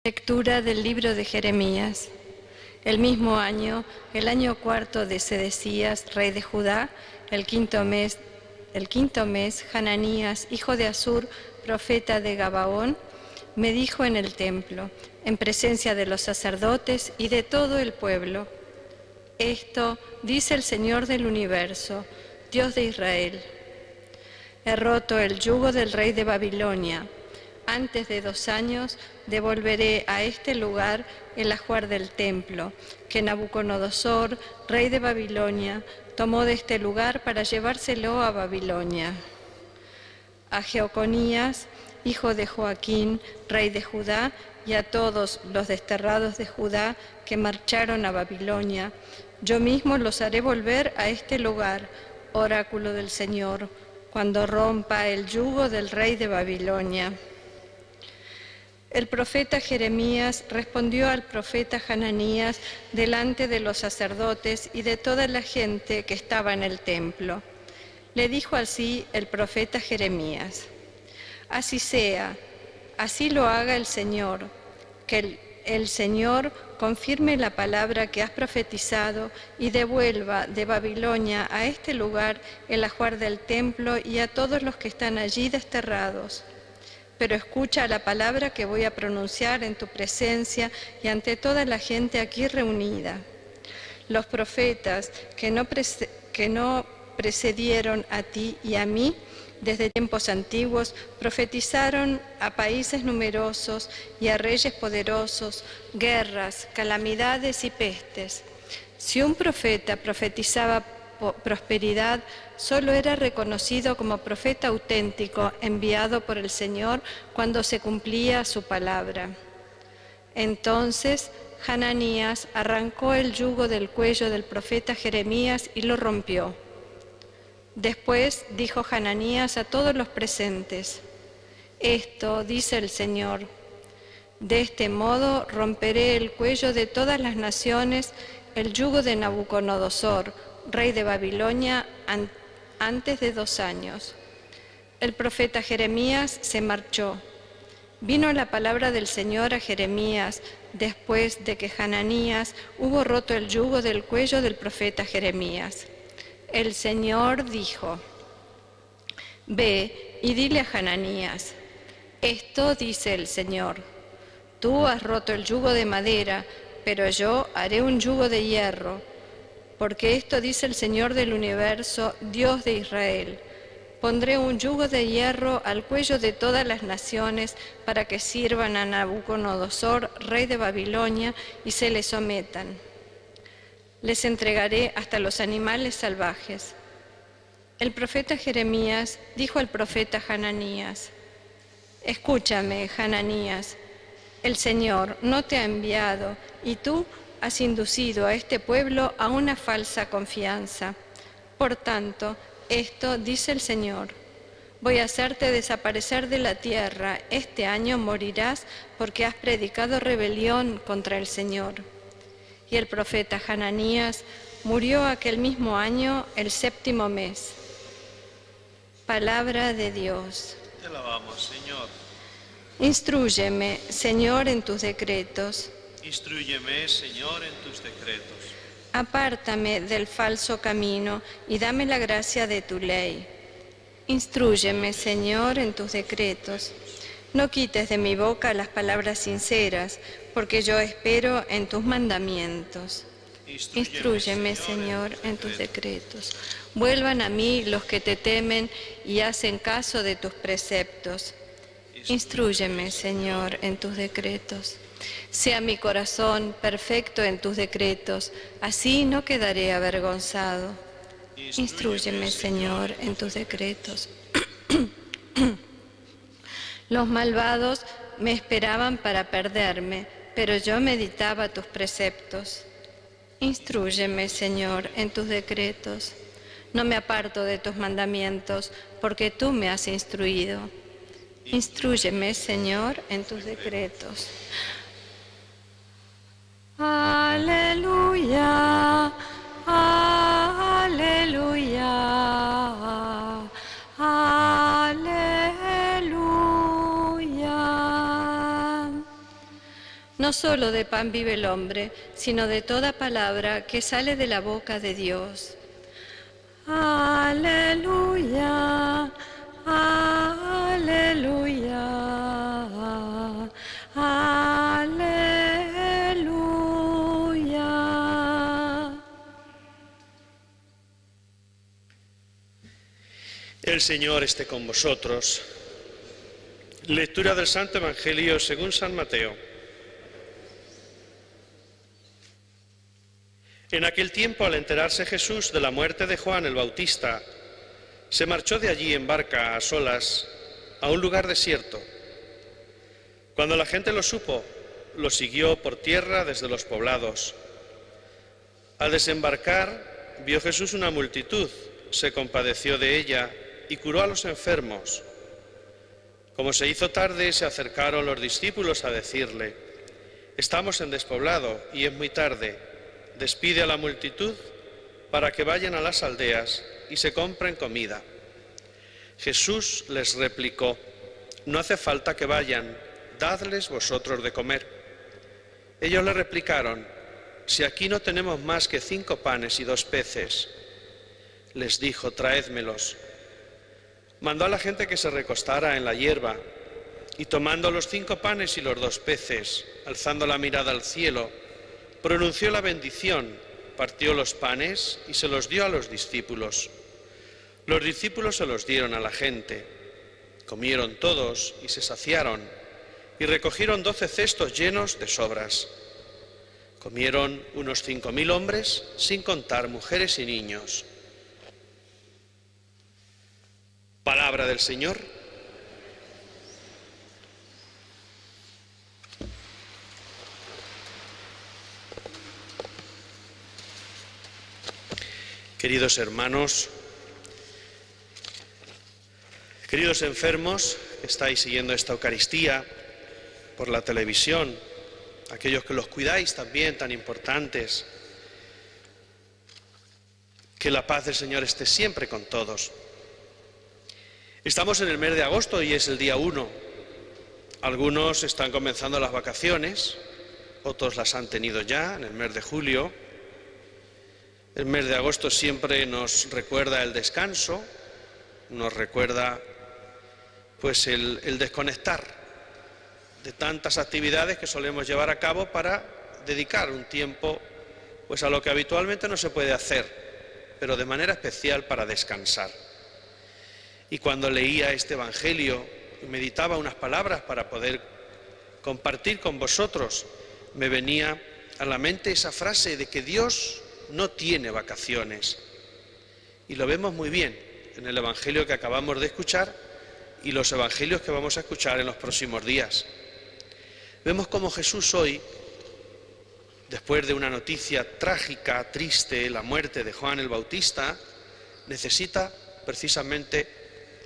Lectura del libro de Jeremías. El mismo año, el año cuarto de Sedecías, rey de Judá, el quinto mes, Hananías, hijo de Asur, profeta de Gabaón, me dijo en el templo, en presencia de los sacerdotes y de todo el pueblo: esto dice el Señor del universo, Dios de Israel. He roto el yugo del rey de Babilonia. Antes de 2 años devolveré a este lugar el ajuar del templo, que Nabucodonosor, rey de Babilonia, tomó de este lugar para llevárselo a Babilonia. A Jeconías, hijo de Joaquín, rey de Judá, y a todos los desterrados de Judá que marcharon a Babilonia, yo mismo los haré volver a este lugar, oráculo del Señor, cuando rompa el yugo del rey de Babilonia. El profeta Jeremías respondió al profeta Hananías delante de los sacerdotes y de toda la gente que estaba en el templo. Le dijo así el profeta Jeremías: así sea, así lo haga el Señor, que el Señor confirme la palabra que has profetizado y devuelva de Babilonia a este lugar el ajuar del templo y a todos los que están allí desterrados. Pero escucha la palabra que voy a pronunciar en tu presencia y ante toda la gente aquí reunida. Los profetas que no precedieron a ti y a mí desde tiempos antiguos profetizaron a países numerosos y a reyes poderosos, guerras, calamidades y pestes. Si un profeta profetizaba prosperidad, solo era reconocido como profeta auténtico enviado por el Señor cuando se cumplía su palabra. Entonces Hananías arrancó el yugo del cuello del profeta Jeremías y lo rompió. Después dijo Hananías a todos los presentes: esto dice el Señor: de este modo romperé el cuello de todas las naciones, el yugo de Nabucodonosor, rey de Babilonia, antes de 2 años. El profeta Jeremías se marchó. Vino la palabra del Señor a Jeremías después de que Hananías hubo roto el yugo del cuello del profeta Jeremías. El Señor dijo: ve y dile a Hananías: esto dice el Señor, tú has roto el yugo de madera, pero yo haré un yugo de hierro. Porque esto dice el Señor del universo, Dios de Israel: pondré un yugo de hierro al cuello de todas las naciones para que sirvan a Nabucodonosor, rey de Babilonia, y se le sometan. Les entregaré hasta los animales salvajes. El profeta Jeremías dijo al profeta Hananías: escúchame, Hananías, el Señor no te ha enviado y tú has inducido a este pueblo a una falsa confianza. Por tanto, esto dice el Señor: voy a hacerte desaparecer de la tierra. Este año morirás porque has predicado rebelión contra el Señor. Y el profeta Hananías murió aquel mismo año, el 7º mes. Palabra de Dios. Te alabamos, Señor. Instrúyeme, Señor, en tus decretos. Instrúyeme, Señor, en tus decretos. Apártame del falso camino y dame la gracia de tu ley. Instrúyeme, Señor, en tus decretos. No quites de mi boca las palabras sinceras, porque yo espero en tus mandamientos. Instrúyeme, Señor, en tus decretos. Vuelvan a mí los que te temen y hacen caso de tus preceptos. Instrúyeme, Señor, en tus decretos. Sea mi corazón perfecto en tus decretos, así no quedaré avergonzado. Instrúyeme, Señor, en tus decretos. Los malvados me esperaban para perderme, pero yo meditaba tus preceptos. Instrúyeme, Señor, en tus decretos. No me aparto de tus mandamientos, porque tú me has instruido. Instrúyeme, Señor, en tus decretos. Aleluya, aleluya, aleluya. No solo de pan vive el hombre, sino de toda palabra que sale de la boca de Dios. Aleluya, aleluya, aleluya. El Señor esté con vosotros. Lectura del Santo Evangelio según San Mateo. En aquel tiempo, al enterarse Jesús de la muerte de Juan el Bautista, se marchó de allí en barca a solas a un lugar desierto. Cuando la gente lo supo, lo siguió por tierra desde los poblados. Al desembarcar, vio Jesús una multitud, se compadeció de ella y curó a los enfermos. Como se hizo tarde, se acercaron los discípulos a decirle: «Estamos en despoblado y es muy tarde. Despide a la multitud para que vayan a las aldeas y se compren comida». Jesús les replicó: «No hace falta que vayan, dadles vosotros de comer». Ellos le replicaron: «Si aquí no tenemos más que 5 panes y 2 peces». Les dijo: «Traédmelos». Mandó a la gente que se recostara en la hierba y, tomando los 5 panes y los 2 peces, alzando la mirada al cielo, pronunció la bendición, partió los panes y se los dio a los discípulos. Los discípulos se los dieron a la gente. Comieron todos y se saciaron, y recogieron 12 cestos llenos de sobras. Comieron unos 5.000 hombres, sin contar mujeres y niños. Palabra del Señor. Queridos hermanos, queridos enfermos que estáis siguiendo esta Eucaristía por la televisión, aquellos que los cuidáis también, tan importantes, que la paz del Señor esté siempre con todos. Estamos en el mes de agosto y es el día 1. Algunos están comenzando las vacaciones, otros las han tenido ya en el mes de julio. El mes de agosto siempre nos recuerda el descanso, nos recuerda pues el desconectar de tantas actividades que solemos llevar a cabo para dedicar un tiempo pues a lo que habitualmente no se puede hacer, pero de manera especial para descansar. Y cuando leía este Evangelio y meditaba unas palabras para poder compartir con vosotros, me venía a la mente esa frase de que Dios no tiene vacaciones. Y lo vemos muy bien en el Evangelio que acabamos de escuchar y los Evangelios que vamos a escuchar en los próximos días. Vemos cómo Jesús hoy, después de una noticia trágica, triste, la muerte de Juan el Bautista, necesita precisamente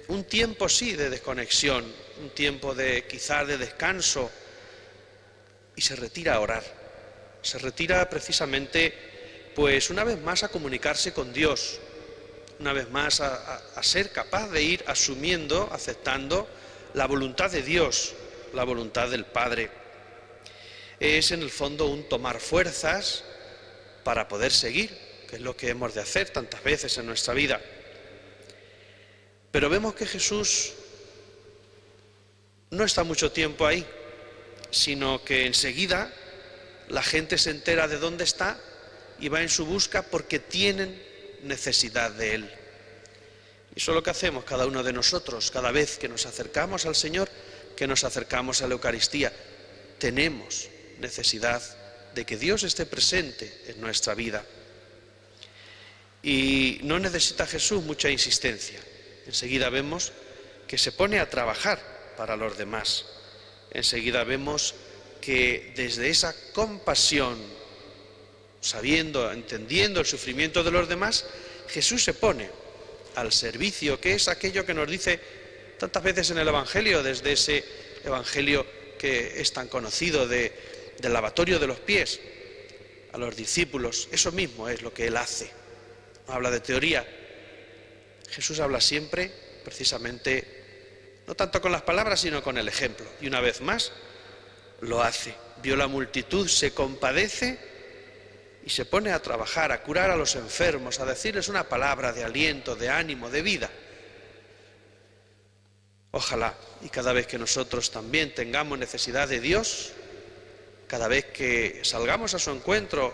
un tiempo, sí, de desconexión, un tiempo de quizás de descanso, y se retira a orar. Se retira precisamente pues una vez más a comunicarse con Dios, una vez más a ser capaz de ir asumiendo, aceptando la voluntad de Dios, la voluntad del Padre. Es en el fondo un tomar fuerzas para poder seguir, que es lo que hemos de hacer tantas veces en nuestra vida. Pero vemos que Jesús no está mucho tiempo ahí, sino que enseguida la gente se entera de dónde está y va en su busca porque tienen necesidad de Él. Y eso es lo que hacemos cada uno de nosotros, cada vez que nos acercamos al Señor, que nos acercamos a la Eucaristía. Tenemos necesidad de que Dios esté presente en nuestra vida. Y no necesita Jesús mucha insistencia. Enseguida vemos que se pone a trabajar para los demás. Enseguida vemos que desde esa compasión, sabiendo, entendiendo el sufrimiento de los demás, Jesús se pone al servicio, que es aquello que nos dice tantas veces en el Evangelio, desde ese Evangelio que es tan conocido del lavatorio de los pies a los discípulos. Eso mismo es lo que Él hace. No habla de teoría. Jesús habla siempre, precisamente, no tanto con las palabras, sino con el ejemplo. Y una vez más, lo hace. Vio la multitud, se compadece y se pone a trabajar, a curar a los enfermos, a decirles una palabra de aliento, de ánimo, de vida. Ojalá y cada vez que nosotros también tengamos necesidad de Dios, cada vez que salgamos a su encuentro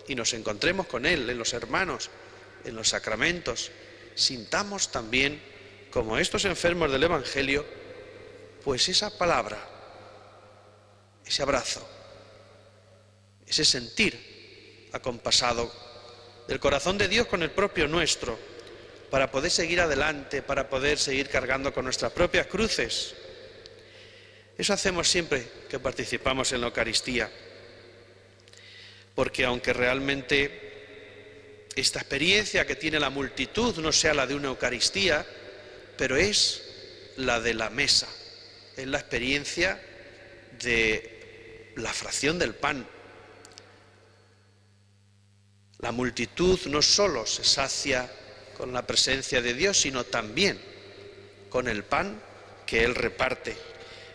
y nos encontremos con Él, en los hermanos, en los sacramentos, sintamos también, como estos enfermos del Evangelio, pues esa palabra, ese abrazo, ese sentir acompasado del corazón de Dios con el propio nuestro, para poder seguir adelante, para poder seguir cargando con nuestras propias cruces. Eso hacemos siempre que participamos en la Eucaristía, porque aunque realmente esta experiencia que tiene la multitud no sea la de una Eucaristía, pero es la de la mesa, es la experiencia de la fracción del pan. La multitud no solo se sacia con la presencia de Dios, sino también con el pan que Él reparte.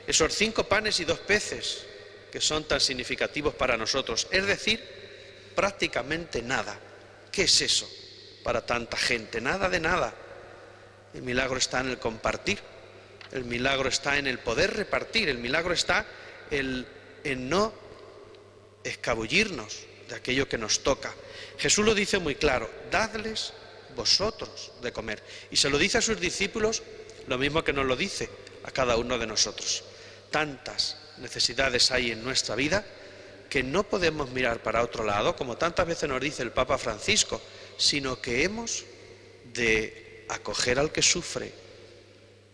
Esos 5 panes y 2 peces que son tan significativos para nosotros, es decir, prácticamente nada. ¿Qué es eso para tanta gente? Nada de nada. El milagro está en el compartir, el milagro está en el poder repartir, el milagro está en no escabullirnos de aquello que nos toca. Jesús lo dice muy claro: dadles vosotros de comer. Y se lo dice a sus discípulos lo mismo que nos lo dice a cada uno de nosotros. Tantas necesidades hay en nuestra vida que no podemos mirar para otro lado, como tantas veces nos dice el Papa Francisco, sino que hemos de acoger al que sufre,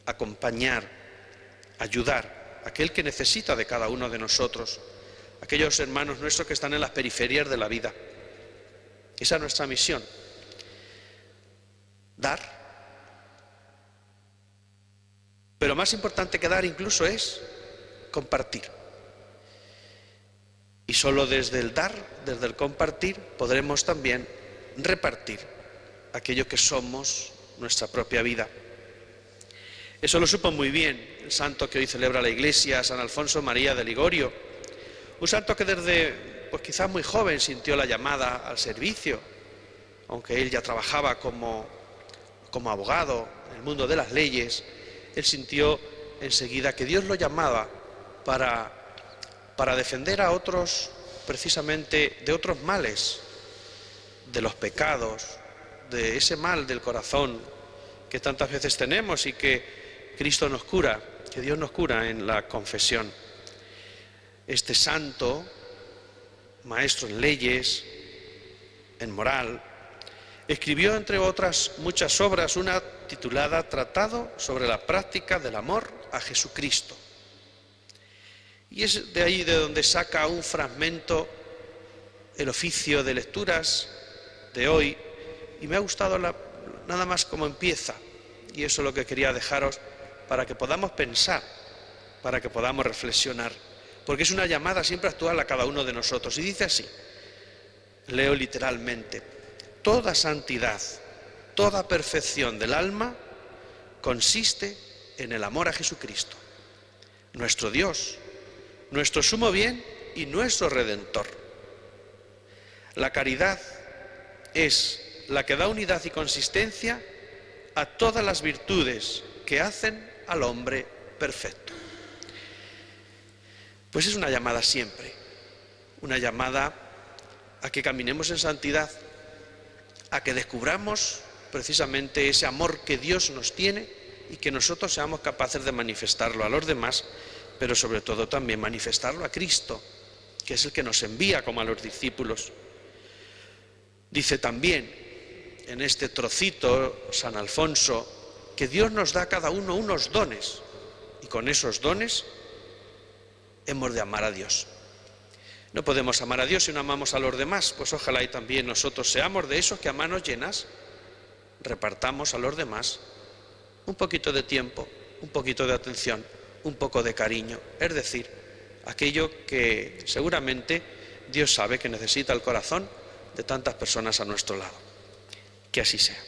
acompañar, ayudar a aquel que necesita de cada uno de nosotros, aquellos hermanos nuestros que están en las periferias de la vida. Esa es nuestra misión. Dar. Pero más importante que dar incluso es compartir. Y solo desde el dar, desde el compartir, podremos también repartir aquello que somos, nuestra propia vida. Eso lo supo muy bien el santo que hoy celebra la Iglesia, San Alfonso María de Ligorio. Un santo que desde, pues quizás muy joven, sintió la llamada al servicio, aunque él ya trabajaba como abogado en el mundo de las leyes. Él sintió enseguida que Dios lo llamaba para defender a otros, precisamente de otros males, de los pecados, de ese mal del corazón que tantas veces tenemos y que Cristo nos cura, que Dios nos cura en la confesión. Este santo, maestro en leyes, en moral, escribió, entre otras muchas obras, una titulada Tratado sobre la práctica del amor a Jesucristo. Y es de ahí de donde saca un fragmento el oficio de lecturas de hoy, y me ha gustado nada más como empieza, y eso es lo que quería dejaros para que podamos pensar, para que podamos reflexionar, porque es una llamada siempre actual a cada uno de nosotros. Y dice así, leo literalmente: toda santidad, toda perfección del alma consiste en el amor a Jesucristo, nuestro Dios, nuestro sumo bien y nuestro Redentor. La caridad es la que da unidad y consistencia a todas las virtudes que hacen al hombre perfecto. Pues es una llamada siempre, una llamada a que caminemos en santidad, a que descubramos precisamente ese amor que Dios nos tiene y que nosotros seamos capaces de manifestarlo a los demás, pero sobre todo también manifestarlo a Cristo, que es el que nos envía como a los discípulos. Dice también en este trocito San Alfonso que Dios nos da a cada uno unos dones, y con esos dones hemos de amar a Dios. No podemos amar a Dios si no amamos a los demás, pues ojalá y también nosotros seamos de esos que a manos llenas repartamos a los demás un poquito de tiempo, un poquito de atención, un poco de cariño, es decir, aquello que seguramente Dios sabe que necesita el corazón de tantas personas a nuestro lado. Que así sea.